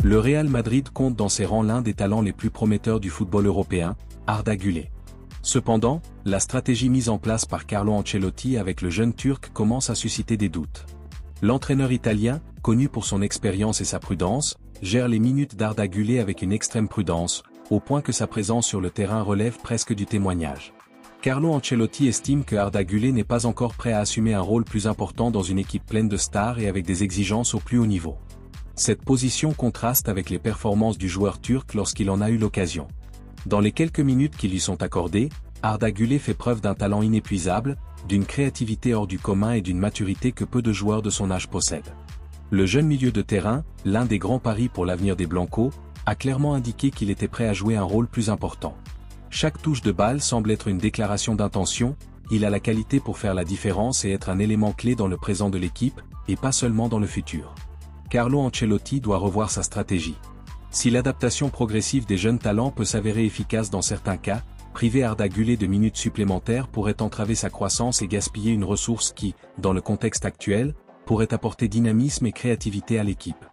Le Real Madrid compte dans ses rangs l'un des talents les plus prometteurs du football européen, Arda Güler. Cependant, la stratégie mise en place par Carlo Ancelotti avec le jeune Turc commence à susciter des doutes. L'entraîneur italien, connu pour son expérience et sa prudence, gère les minutes d'Arda Güler avec une extrême prudence, au point que sa présence sur le terrain relève presque du témoignage. Carlo Ancelotti estime que Arda Güler n'est pas encore prêt à assumer un rôle plus important dans une équipe pleine de stars et avec des exigences au plus haut niveau. Cette position contraste avec les performances du joueur turc lorsqu'il en a eu l'occasion. Dans les quelques minutes qui lui sont accordées, Arda Güler fait preuve d'un talent inépuisable, d'une créativité hors du commun et d'une maturité que peu de joueurs de son âge possèdent. Le jeune milieu de terrain, l'un des grands paris pour l'avenir des Blancos, a clairement indiqué qu'il était prêt à jouer un rôle plus important. Chaque touche de balle semble être une déclaration d'intention, il a la qualité pour faire la différence et être un élément clé dans le présent de l'équipe, et pas seulement dans le futur. Carlo Ancelotti doit revoir sa stratégie. Si l'adaptation progressive des jeunes talents peut s'avérer efficace dans certains cas, priver Arda Güler de minutes supplémentaires pourrait entraver sa croissance et gaspiller une ressource qui, dans le contexte actuel, pourrait apporter dynamisme et créativité à l'équipe.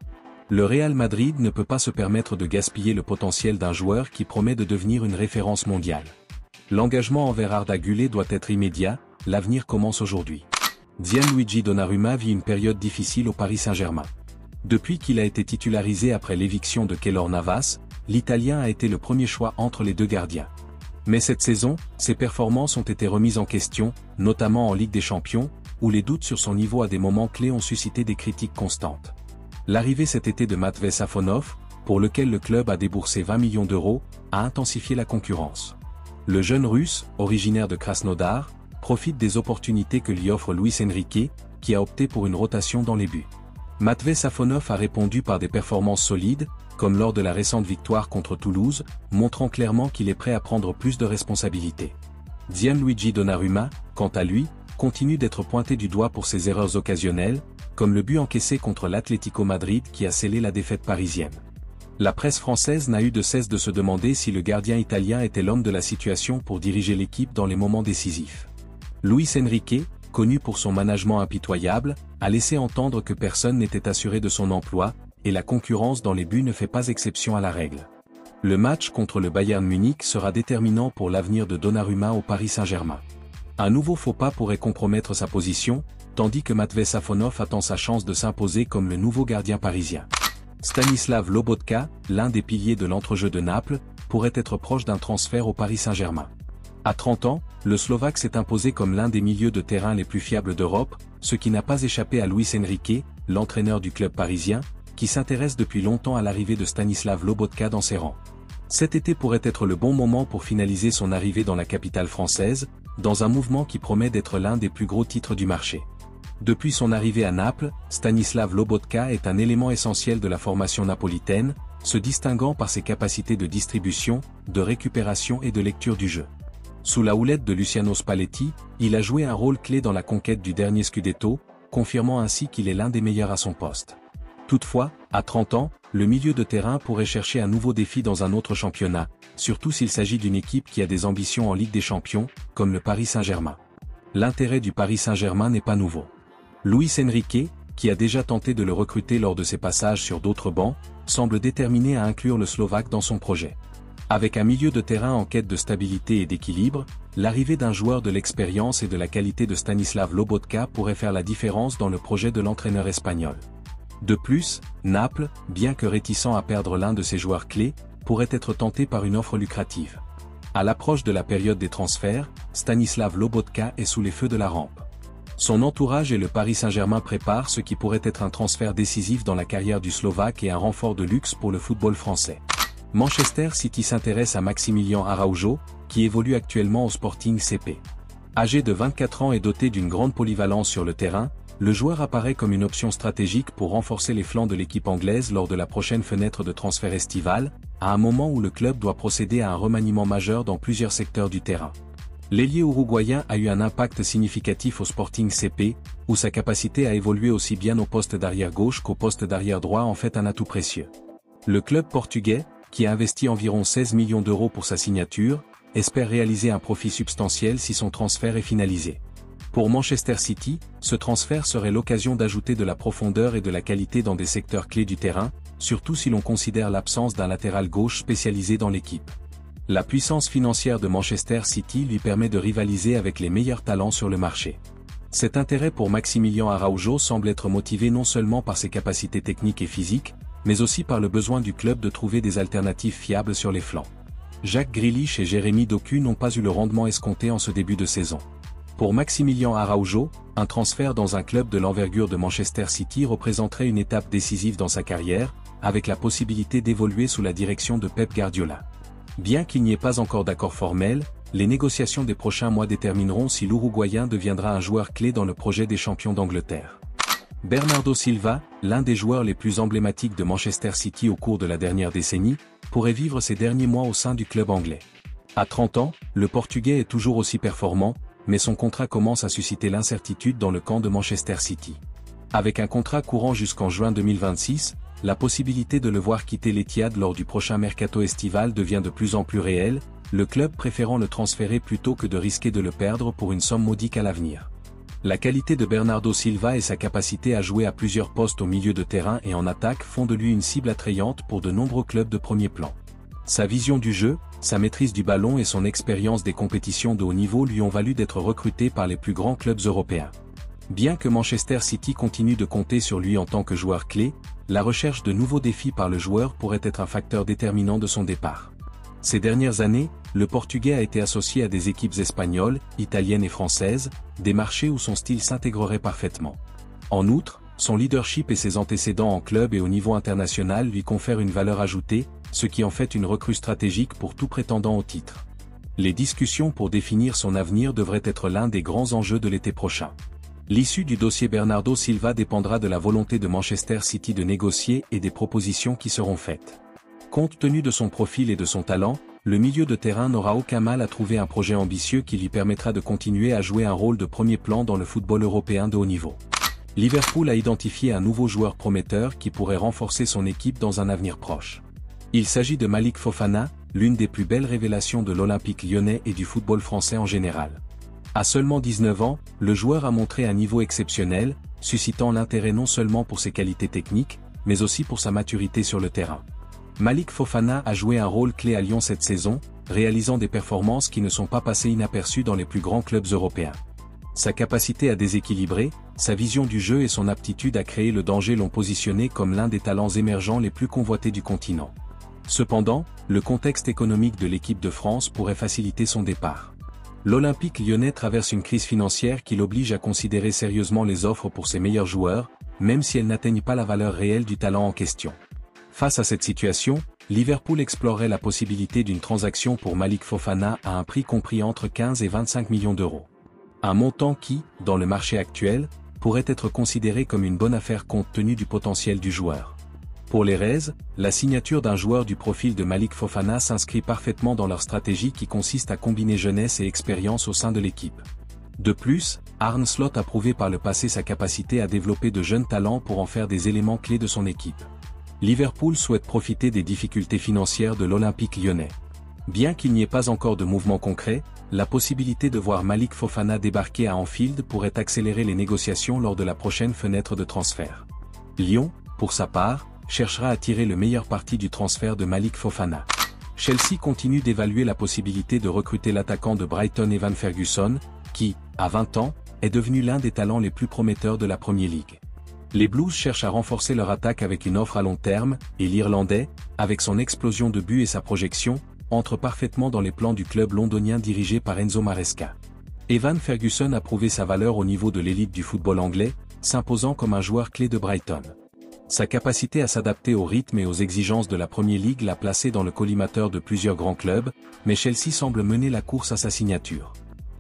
Le Real Madrid ne peut pas se permettre de gaspiller le potentiel d'un joueur qui promet de devenir une référence mondiale. L'engagement envers Arda Güler doit être immédiat, l'avenir commence aujourd'hui. Gianluigi Donnarumma vit une période difficile au Paris Saint-Germain. Depuis qu'il a été titularisé après l'éviction de Keylor Navas, l'Italien a été le premier choix entre les deux gardiens. Mais cette saison, ses performances ont été remises en question, notamment en Ligue des Champions, où les doutes sur son niveau à des moments clés ont suscité des critiques constantes. L'arrivée cet été de Matvei Safonov, pour lequel le club a déboursé 20 millions d'euros, a intensifié la concurrence. Le jeune Russe, originaire de Krasnodar, profite des opportunités que lui offre Luis Enrique, qui a opté pour une rotation dans les buts. Matvei Safonov a répondu par des performances solides, comme lors de la récente victoire contre Toulouse, montrant clairement qu'il est prêt à prendre plus de responsabilités. Gianluigi Donnarumma, quant à lui, continue d'être pointé du doigt pour ses erreurs occasionnelles, comme le but encaissé contre l'Atlético Madrid qui a scellé la défaite parisienne. La presse française n'a eu de cesse de se demander si le gardien italien était l'homme de la situation pour diriger l'équipe dans les moments décisifs. Luis Enrique, connu pour son management impitoyable, a laissé entendre que personne n'était assuré de son emploi, et la concurrence dans les buts ne fait pas exception à la règle. Le match contre le Bayern Munich sera déterminant pour l'avenir de Donnarumma au Paris Saint-Germain. Un nouveau faux pas pourrait compromettre sa position, tandis que Matvei Safonov attend sa chance de s'imposer comme le nouveau gardien parisien. Stanislav Lobotka, l'un des piliers de l'entrejeu de Naples, pourrait être proche d'un transfert au Paris Saint-Germain. À 30 ans, le Slovaque s'est imposé comme l'un des milieux de terrain les plus fiables d'Europe, ce qui n'a pas échappé à Luis Enrique, l'entraîneur du club parisien, qui s'intéresse depuis longtemps à l'arrivée de Stanislav Lobotka dans ses rangs. Cet été pourrait être le bon moment pour finaliser son arrivée dans la capitale française, dans un mouvement qui promet d'être l'un des plus gros titres du marché. Depuis son arrivée à Naples, Stanislav Lobotka est un élément essentiel de la formation napolitaine, se distinguant par ses capacités de distribution, de récupération et de lecture du jeu. Sous la houlette de Luciano Spalletti, il a joué un rôle clé dans la conquête du dernier Scudetto, confirmant ainsi qu'il est l'un des meilleurs à son poste. Toutefois, à 30 ans, le milieu de terrain pourrait chercher un nouveau défi dans un autre championnat, surtout s'il s'agit d'une équipe qui a des ambitions en Ligue des Champions, comme le Paris Saint-Germain. L'intérêt du Paris Saint-Germain n'est pas nouveau. Luis Enrique, qui a déjà tenté de le recruter lors de ses passages sur d'autres bancs, semble déterminé à inclure le Slovaque dans son projet. Avec un milieu de terrain en quête de stabilité et d'équilibre, l'arrivée d'un joueur de l'expérience et de la qualité de Stanislav Lobotka pourrait faire la différence dans le projet de l'entraîneur espagnol. De plus, Naples, bien que réticent à perdre l'un de ses joueurs clés, pourrait être tenté par une offre lucrative. À l'approche de la période des transferts, Stanislav Lobotka est sous les feux de la rampe. Son entourage et le Paris Saint-Germain préparent ce qui pourrait être un transfert décisif dans la carrière du Slovaque et un renfort de luxe pour le football français. Manchester City s'intéresse à Maximilian Araujo, qui évolue actuellement au Sporting CP. Âgé de 24 ans et doté d'une grande polyvalence sur le terrain, le joueur apparaît comme une option stratégique pour renforcer les flancs de l'équipe anglaise lors de la prochaine fenêtre de transfert estivale, à un moment où le club doit procéder à un remaniement majeur dans plusieurs secteurs du terrain. L'ailier uruguayen a eu un impact significatif au Sporting CP, où sa capacité à évoluer aussi bien au poste d'arrière gauche qu'au poste d'arrière droit en fait un atout précieux. Le club portugais, qui a investi environ 16 millions d'euros pour sa signature, espère réaliser un profit substantiel si son transfert est finalisé. Pour Manchester City, ce transfert serait l'occasion d'ajouter de la profondeur et de la qualité dans des secteurs clés du terrain, surtout si l'on considère l'absence d'un latéral gauche spécialisé dans l'équipe. La puissance financière de Manchester City lui permet de rivaliser avec les meilleurs talents sur le marché. Cet intérêt pour Maximilian Araujo semble être motivé non seulement par ses capacités techniques et physiques, mais aussi par le besoin du club de trouver des alternatives fiables sur les flancs. Jack Grealish et Jérémy Doku n'ont pas eu le rendement escompté en ce début de saison. Pour Maximilian Araujo, un transfert dans un club de l'envergure de Manchester City représenterait une étape décisive dans sa carrière, avec la possibilité d'évoluer sous la direction de Pep Guardiola. Bien qu'il n'y ait pas encore d'accord formel, les négociations des prochains mois détermineront si l'Uruguayen deviendra un joueur clé dans le projet des champions d'Angleterre. Bernardo Silva, l'un des joueurs les plus emblématiques de Manchester City au cours de la dernière décennie, pourrait vivre ses derniers mois au sein du club anglais. À 30 ans, le Portugais est toujours aussi performant, mais son contrat commence à susciter l'incertitude dans le camp de Manchester City. Avec un contrat courant jusqu'en juin 2026, la possibilité de le voir quitter l'Etihad lors du prochain mercato estival devient de plus en plus réelle, le club préférant le transférer plutôt que de risquer de le perdre pour une somme modique à l'avenir. La qualité de Bernardo Silva et sa capacité à jouer à plusieurs postes au milieu de terrain et en attaque font de lui une cible attrayante pour de nombreux clubs de premier plan. Sa vision du jeu, sa maîtrise du ballon et son expérience des compétitions de haut niveau lui ont valu d'être recruté par les plus grands clubs européens. Bien que Manchester City continue de compter sur lui en tant que joueur clé, la recherche de nouveaux défis par le joueur pourrait être un facteur déterminant de son départ. Ces dernières années, le Portugais a été associé à des équipes espagnoles, italiennes et françaises, des marchés où son style s'intégrerait parfaitement. En outre, son leadership et ses antécédents en club et au niveau international lui confèrent une valeur ajoutée, ce qui en fait une recrue stratégique pour tout prétendant au titre. Les discussions pour définir son avenir devraient être l'un des grands enjeux de l'été prochain. L'issue du dossier Bernardo Silva dépendra de la volonté de Manchester City de négocier et des propositions qui seront faites. Compte tenu de son profil et de son talent, le milieu de terrain n'aura aucun mal à trouver un projet ambitieux qui lui permettra de continuer à jouer un rôle de premier plan dans le football européen de haut niveau. Liverpool a identifié un nouveau joueur prometteur qui pourrait renforcer son équipe dans un avenir proche. Il s'agit de Malik Fofana, l'une des plus belles révélations de l'Olympique lyonnais et du football français en général. À seulement 19 ans, le joueur a montré un niveau exceptionnel, suscitant l'intérêt non seulement pour ses qualités techniques, mais aussi pour sa maturité sur le terrain. Malik Fofana a joué un rôle clé à Lyon cette saison, réalisant des performances qui ne sont pas passées inaperçues dans les plus grands clubs européens. Sa capacité à déséquilibrer, sa vision du jeu et son aptitude à créer le danger l'ont positionné comme l'un des talents émergents les plus convoités du continent. Cependant, le contexte économique de l'équipe de France pourrait faciliter son départ. L'Olympique lyonnais traverse une crise financière qui l'oblige à considérer sérieusement les offres pour ses meilleurs joueurs, même si elles n'atteignent pas la valeur réelle du talent en question. Face à cette situation, Liverpool explorerait la possibilité d'une transaction pour Malik Fofana à un prix compris entre 15 et 25 millions d'euros. Un montant qui, dans le marché actuel, pourrait être considéré comme une bonne affaire compte tenu du potentiel du joueur. Pour les Reds, la signature d'un joueur du profil de Malik Fofana s'inscrit parfaitement dans leur stratégie qui consiste à combiner jeunesse et expérience au sein de l'équipe. De plus, Arne Slot a prouvé par le passé sa capacité à développer de jeunes talents pour en faire des éléments clés de son équipe. Liverpool souhaite profiter des difficultés financières de l'Olympique lyonnais. Bien qu'il n'y ait pas encore de mouvement concret, la possibilité de voir Malik Fofana débarquer à Anfield pourrait accélérer les négociations lors de la prochaine fenêtre de transfert. Lyon, pour sa part, cherchera à tirer le meilleur parti du transfert de Malik Fofana. Chelsea continue d'évaluer la possibilité de recruter l'attaquant de Brighton Evan Ferguson, qui, à 20 ans, est devenu l'un des talents les plus prometteurs de la Premier League. Les Blues cherchent à renforcer leur attaque avec une offre à long terme, et l'Irlandais, avec son explosion de buts et sa projection, entre parfaitement dans les plans du club londonien dirigé par Enzo Maresca. Evan Ferguson a prouvé sa valeur au niveau de l'élite du football anglais, s'imposant comme un joueur clé de Brighton. Sa capacité à s'adapter au rythme et aux exigences de la Premier League l'a placé dans le collimateur de plusieurs grands clubs, mais Chelsea semble mener la course à sa signature.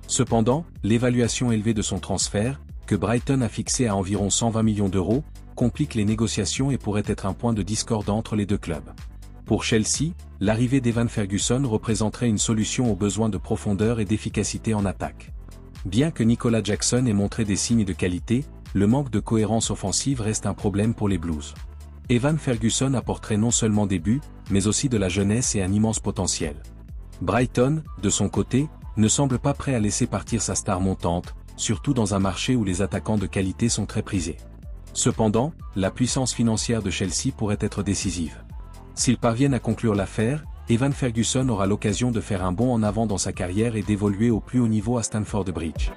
Cependant, l'évaluation élevée de son transfert, que Brighton a fixé à environ 120 millions d'euros, complique les négociations et pourrait être un point de discorde entre les deux clubs. Pour Chelsea, l'arrivée d'Evan Ferguson représenterait une solution aux besoins de profondeur et d'efficacité en attaque. Bien que Nicolas Jackson ait montré des signes de qualité, le manque de cohérence offensive reste un problème pour les Blues. Evan Ferguson apporterait non seulement des buts, mais aussi de la jeunesse et un immense potentiel. Brighton, de son côté, ne semble pas prêt à laisser partir sa star montante, surtout dans un marché où les attaquants de qualité sont très prisés. Cependant, la puissance financière de Chelsea pourrait être décisive. S'ils parviennent à conclure l'affaire, Evan Ferguson aura l'occasion de faire un bond en avant dans sa carrière et d'évoluer au plus haut niveau à Stamford Bridge.